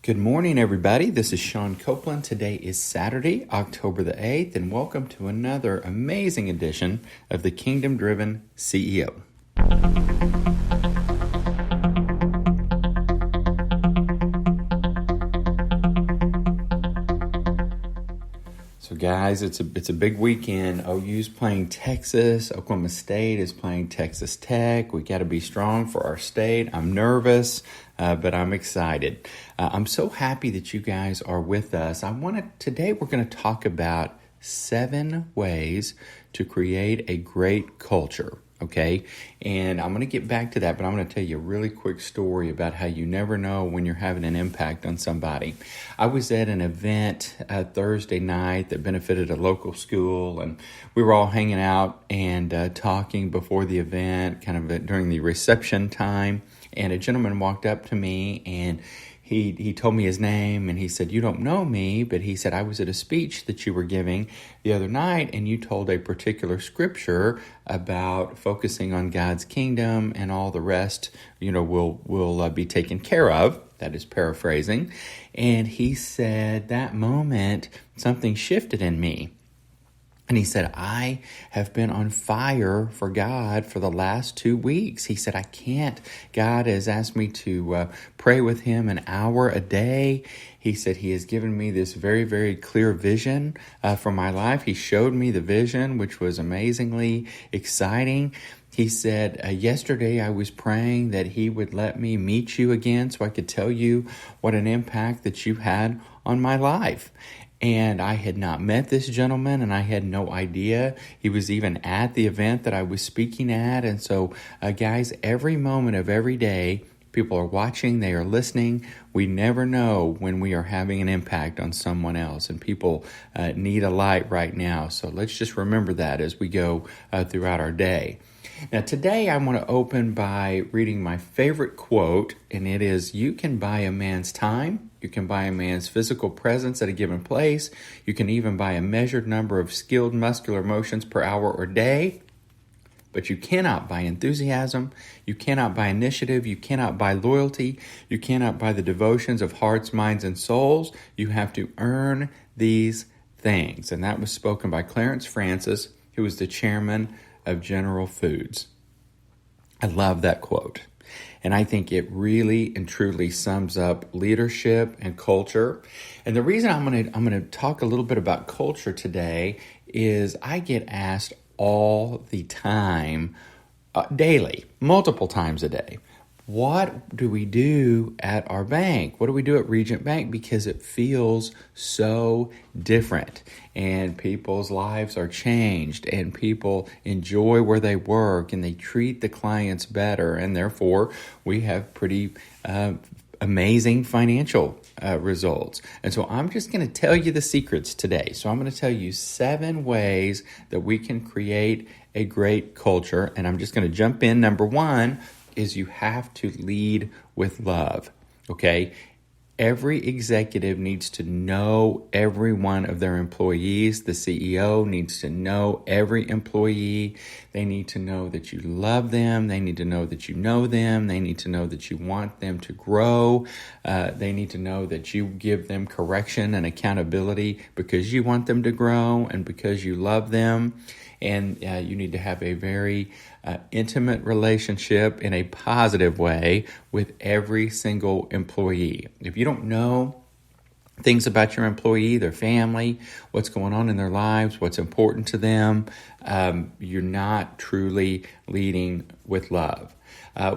Good morning, everybody. This is Sean Copeland. Today is Saturday, October the 8th, and welcome to another amazing edition of the Kingdom Driven CEO. So, guys, it's a big weekend. OU's playing Texas. Oklahoma State is playing Texas Tech. We got to be strong for our state. I'm nervous, but I'm excited. I'm so happy that you guys are with us. Today we're going to talk about 7 ways to create a great culture. Okay, and I'm going to get back to that, but I'm going to tell you a really quick story about how you never know when you're having an impact on somebody. I was at an event Thursday night that benefited a local school, and we were all hanging out and talking before the event, kind of during the reception time, and a gentleman walked up to me and he told me his name, and he said, "You don't know me," but he said, "I was at a speech that you were giving the other night, and you told a particular scripture about focusing on God's kingdom, and all the rest, will be taken care of." That is paraphrasing. And he said, that moment, something shifted in me. And he said, "I have been on fire for God for the last 2 weeks." He said, God has asked me to pray with him an hour a day. He said he has given me this very, very clear vision for my life. He showed me the vision, which was amazingly exciting. He said, yesterday I was praying that he would let me meet you again so I could tell you what an impact that you had on my life. And I had not met this gentleman, and I had no idea he was even at the event that I was speaking at. And so, guys, every moment of every day, people are watching, they are listening. We never know when we are having an impact on someone else, and people need a light right now. So let's just remember that as we go throughout our day. Now, today I want to open by reading my favorite quote, and it is, "You can buy a man's time. You can buy a man's physical presence at a given place. You can even buy a measured number of skilled muscular motions per hour or day. But you cannot buy enthusiasm. You cannot buy initiative. You cannot buy loyalty. You cannot buy the devotions of hearts, minds, and souls. You have to earn these things." And that was spoken by Clarence Francis, who was the chairman of General Foods. I love that quote. And I think it really and truly sums up leadership and culture. And the reason I'm going to talk a little bit about culture today is I get asked all the time, daily, multiple times a day, what do we do at our bank? What do we do at Regent Bank? Because it feels so different, and people's lives are changed, and people enjoy where they work, and they treat the clients better, and therefore we have pretty amazing financial results. And so I'm just going to tell you the secrets today. So I'm going to tell you 7 ways that we can create a great culture, and I'm just going to jump in. Number 1 is you have to lead with love, okay? Every executive needs to know every one of their employees. The CEO needs to know every employee. They need to know that you love them. They need to know that you know them. They need to know that you want them to grow. They need to know that you give them correction and accountability because you want them to grow and because you love them. And you need to have a very intimate relationship in a positive way with every single employee. If you don't know things about your employee, their family, what's going on in their lives, what's important to them, you're not truly leading with love.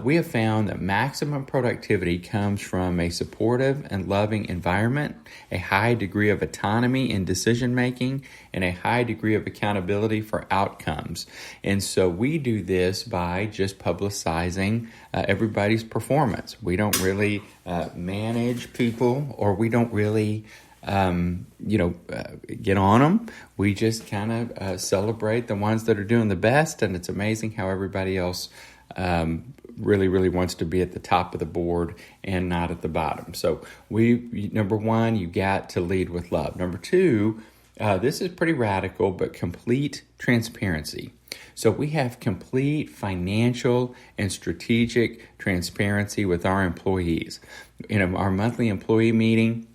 We have found that maximum productivity comes from a supportive and loving environment, a high degree of autonomy in decision-making, and a high degree of accountability for outcomes. And so we do this by just publicizing everybody's performance. We don't really manage people, or we don't really get on them. We just kind of celebrate the ones that are doing the best, and it's amazing how everybody else really, really wants to be at the top of the board and not at the bottom. So number 1, you got to lead with love. Number 2, this is pretty radical, but complete transparency. So we have complete financial and strategic transparency with our employees. in our monthly employee meeting,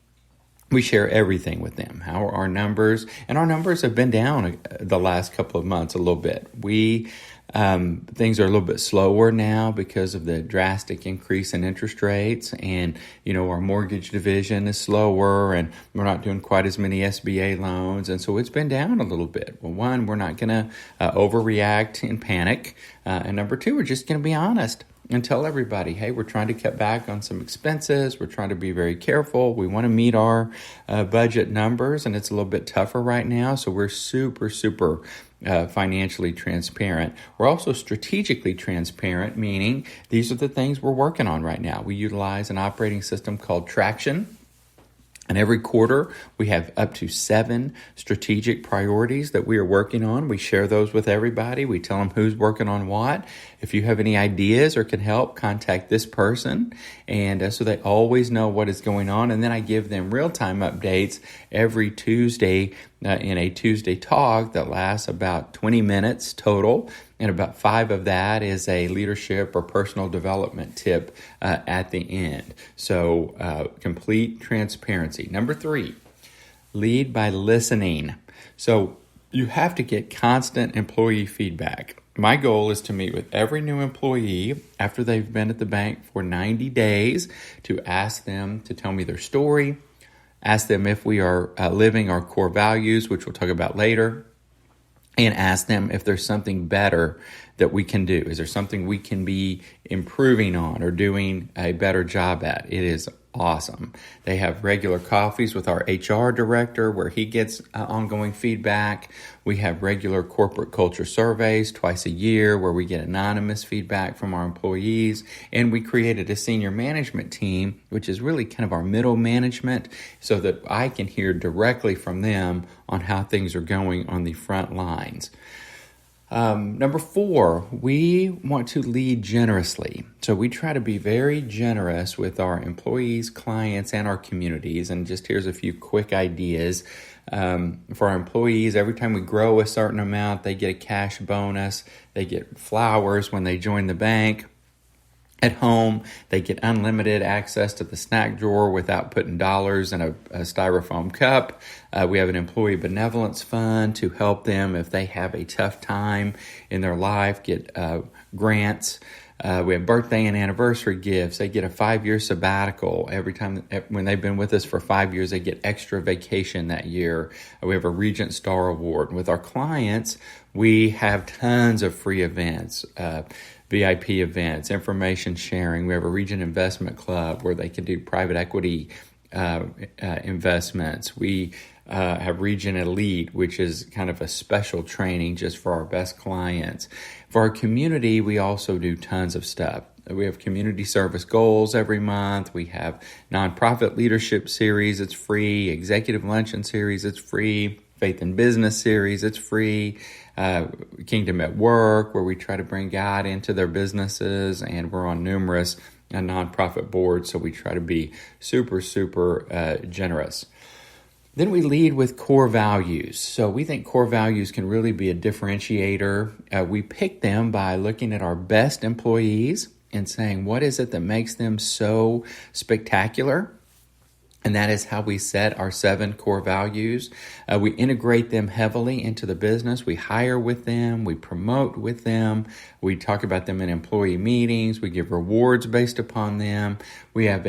we share everything with them. How are our numbers? And our numbers have been down the last couple of months a little bit. Things are a little bit slower now because of the drastic increase in interest rates, and our mortgage division is slower, and we're not doing quite as many SBA loans, and so it's been down a little bit. Well, one, we're not going to overreact and panic, and number two, we're just going to be honest and tell everybody, hey, we're trying to cut back on some expenses. We're trying to be very careful. We want to meet our budget numbers, and it's a little bit tougher right now. So we're super financially transparent. We're also strategically transparent, meaning these are the things we're working on right now. We utilize an operating system called Traction. And every quarter, we have up to 7 strategic priorities that we are working on. We share those with everybody. We tell them who's working on what. If you have any ideas or can help, contact this person. And so they always know what is going on. And then I give them real-time updates every Tuesday in a Tuesday talk that lasts about 20 minutes total. And about 5 of that is a leadership or personal development tip at the end. So complete transparency. Number 3, lead by listening. So you have to get constant employee feedback. My goal is to meet with every new employee after they've been at the bank for 90 days to ask them to tell me their story, ask them if we are living our core values, which we'll talk about later, and ask them if there's something better that we can do. Is there something we can be improving on or doing a better job at? It is awesome. They have regular coffees with our HR director where he gets ongoing feedback. We have regular corporate culture surveys twice a year where we get anonymous feedback from our employees. And we created a senior management team, which is really kind of our middle management, so that I can hear directly from them on how things are going on the front lines. Number 4, we want to lead generously. So we try to be very generous with our employees, clients, and our communities. And just here's a few quick ideas. For our employees, every time we grow a certain amount, they get a cash bonus. They get flowers when they join the bank. At home, they get unlimited access to the snack drawer without putting dollars in a styrofoam cup. We have an employee benevolence fund to help them if they have a tough time in their life, get grants. We have birthday and anniversary gifts. They get a 5-year sabbatical. Every time when they've been with us for 5 years, they get extra vacation that year. We have a Regent Star Award. And with our clients, we have tons of free events. VIP events, information sharing. We have a Regent Investment Club where they can do private equity investments. We have Regent Elite, which is kind of a special training just for our best clients. For our community, we also do tons of stuff. We have community service goals every month. We have nonprofit leadership series. It's free. Executive luncheon series. It's free. Faith in Business series. It's free. Kingdom at Work, where we try to bring God into their businesses, and we're on numerous nonprofit boards, so we try to be super generous. Then we lead with core values. So we think core values can really be a differentiator. We pick them by looking at our best employees and saying, what is it that makes them so spectacular? And that is how we set our 7 core values. We integrate them heavily into the business. We hire with them. We promote with them. We talk about them in employee meetings. We give rewards based upon them. We have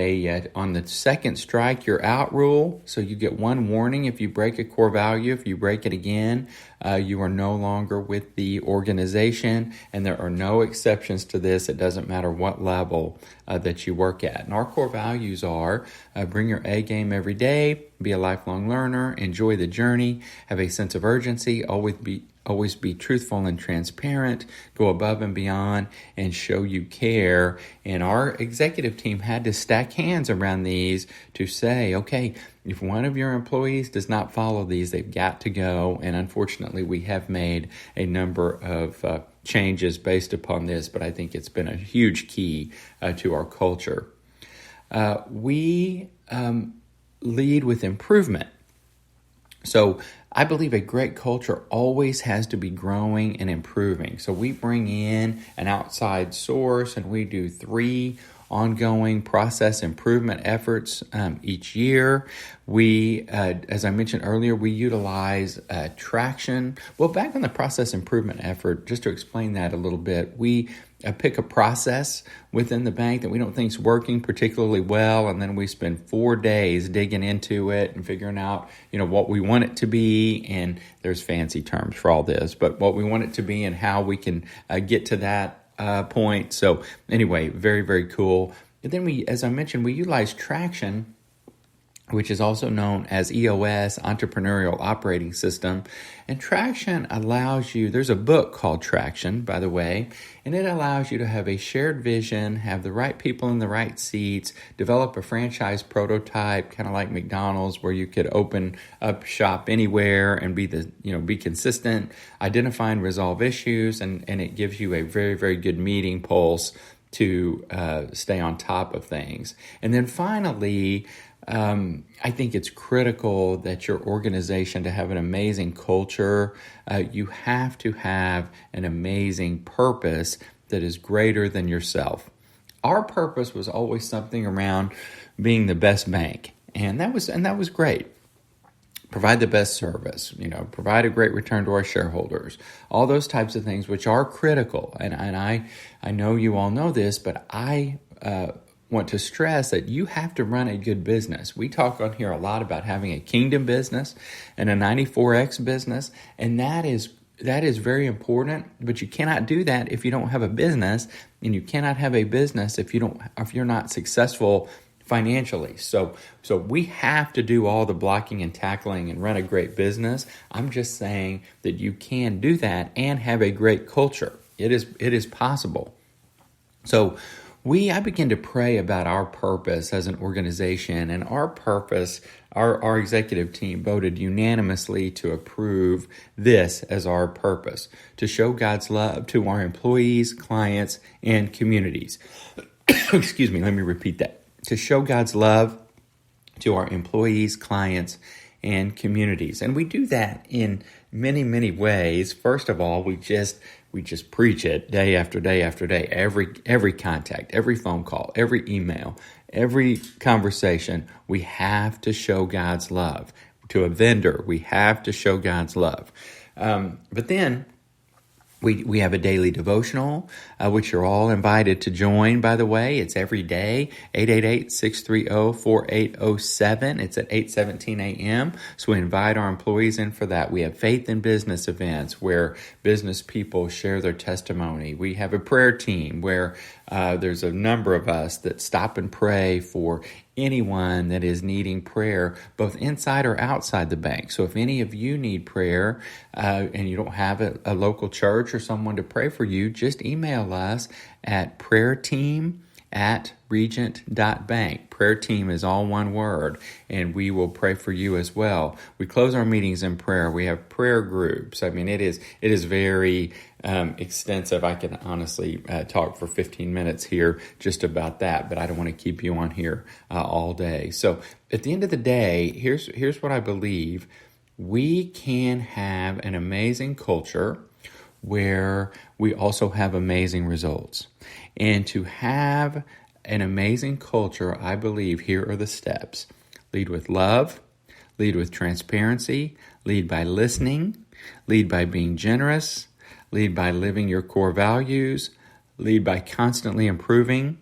on the second strike, you're out rule. So you get 1 warning if you break a core value. If you break it again, you are no longer with the organization. And there are no exceptions to this. It doesn't matter what level that you work at. And our core values are bring your A game every day, be a lifelong learner, enjoy the journey, have a sense of urgency, always be truthful and transparent, go above and beyond, and show you care. And our executive team had to stack hands around these to say, okay, if one of your employees does not follow these, they've got to go. And unfortunately, we have made a number of changes based upon this, but I think it's been a huge key to our culture. We lead with improvement. So I believe a great culture always has to be growing and improving. So we bring in an outside source and we do 3 ongoing process improvement efforts each year. We, as I mentioned earlier, we utilize traction. Well, back on the process improvement effort, just to explain that a little bit, we pick a process within the bank that we don't think is working particularly well, and then we spend 4 days digging into it and figuring out, what we want it to be, and there's fancy terms for all this, but what we want it to be and how we can get to that point. So anyway, very, very cool. And then we, as I mentioned, we utilize traction, which is also known as EOS, Entrepreneurial Operating System. And Traction allows you, there's a book called Traction, by the way, and it allows you to have a shared vision, have the right people in the right seats, develop a franchise prototype, kind of like McDonald's, where you could open up shop anywhere and be consistent, identify and resolve issues, and it gives you a very, very good meeting pulse to stay on top of things. And then finally, I think it's critical that your organization, to have an amazing culture, you have to have an amazing purpose that is greater than yourself. Our purpose was always something around being the best bank, and that was great. Provide the best service, provide a great return to our shareholders, all those types of things which are critical. And I know you all know this, but I want to stress that you have to run a good business. We talk on here a lot about having a kingdom business and a 94X business, and that is very important, but you cannot do that if you don't have a business, and you cannot have a business if you're not successful financially. So we have to do all the blocking and tackling and run a great business. I'm just saying that you can do that and have a great culture. It is possible. So I began to pray about our purpose as an organization, and our purpose, our executive team voted unanimously to approve this as our purpose: to show God's love to our employees, clients, and communities. Excuse me, let me repeat that. To show God's love to our employees, clients, and communities. And we do that in many, many ways. First of all, we just preach it day after day after day. Every contact, every phone call, every email, every conversation, we have to show God's love. To a vendor, we have to show God's love. But then we have a daily devotional, which you're all invited to join, by the way. It's every day, 888-630-4807. It's at 8:17 a.m. So we invite our employees in for that. We have faith in business events where business people share their testimony. We have a prayer team where there's a number of us that stop and pray for anyone that is needing prayer, both inside or outside the bank. So if any of you need prayer and you don't have a local church or someone to pray for you, just email us at prayerteam@regent.bank. Prayer team is all one word, and we will pray for you as well. We close our meetings in prayer. We have prayer groups. I mean, it is very extensive. I can honestly talk for 15 minutes here just about that, but I don't want to keep you on here all day. So at the end of the day, here's what I believe. We can have an amazing culture where we also have amazing results. And to have an amazing culture, I believe here are the steps. Lead with love, lead with transparency, lead by listening, lead by being generous, lead by living your core values, lead by constantly improving,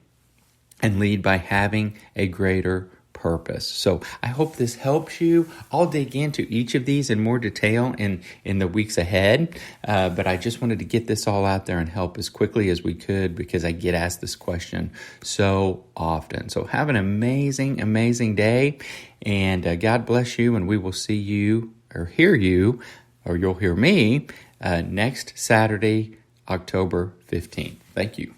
and lead by having a greater purpose. So I hope this helps you. I'll dig into each of these in more detail in the weeks ahead, but I just wanted to get this all out there and help as quickly as we could because I get asked this question so often. So have an amazing, amazing day, and God bless you, and we will see you or hear you, or you'll hear me next Saturday, October 15th. Thank you.